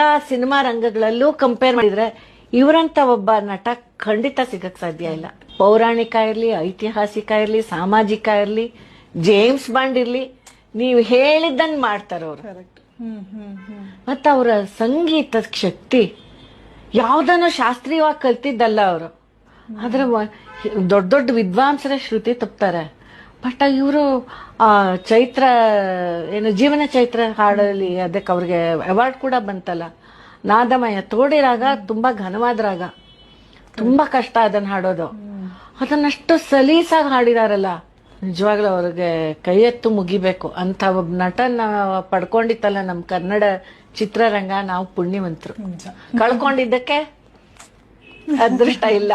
ಎಲ್ಲಾ cinema ರಂಗಗಳಲ್ಲೂ compare ಮಾಡಿದ್ರೆ ಇವರಂತ ಒಬ್ಬ ನಟ ಖಂಡಿತ ಸಿಗಕ್ ಸಾಧ್ಯ ಇಲ್ಲ. ಪೌರಾಣಿಕ ಇರ್ಲಿ, ಐತಿಹಾಸಿಕ ಇರ್ಲಿ, ಸಾಮಾಜಿಕ ಇರ್ಲಿ, ಜೇಮ್ಸ್ ಬಾಂಡ್ ಇರ್ಲಿ, ನೀವು ಹೇಳಿದ್ದನ್ ಮಾಡ್ತಾರ ಅವ್ರು. ಮತ್ತ ಅವರ ಸಂಗೀತದ ಶಕ್ತಿ ಯಾವ್ದನ್ನು ಶಾಸ್ತ್ರೀಯವಾಗಿ ಕಲ್ತಿದ್ದಲ್ಲ ಅವರು. ಆದ್ರೆ ದೊಡ್ಡ ದೊಡ್ಡ ವಿದ್ವಾಂಸರ ಶ್ರುತಿ ತಪ್ತಾರೆ. ಬಟ್ ಇವರು ಆ ಚೈತ್ರ ಏನು ಜೀವನ ಚೈತ್ರ ಹಾಡಲ್ಲಿ ಅದಕ್ಕೆ ಅವ್ರಿಗೆ ಅವಾರ್ಡ್ ಕೂಡ ಬಂತಲ್ಲ. ನಾದಮಯ ತೋಡಿ ರಾಗ ತುಂಬಾ ಘನವಾದ ರಾಗ, ತುಂಬಾ ಕಷ್ಟ ಅದನ್ನ ಹಾಡೋದು. ಅದನ್ನಷ್ಟು ಸಲೀಸಾಗಿ ಹಾಡಿದಾರಲ್ಲ, ನಿಜವಾಗ್ಲೂ ಅವ್ರಿಗೆ ಕೈ ಎತ್ತು ಮುಗಿಬೇಕು. ಅಂತ ಒಬ್ಬ ನಟನ ಪಡ್ಕೊಂಡಿತ್ತಲ್ಲ ನಮ್ ಕನ್ನಡ ಚಿತ್ರರಂಗ. ನಾವು ಪುಣ್ಯವಂತರು. ಕಳ್ಕೊಂಡಿದ್ದಕ್ಕೆ ಅದೃಷ್ಟ ಇಲ್ಲ.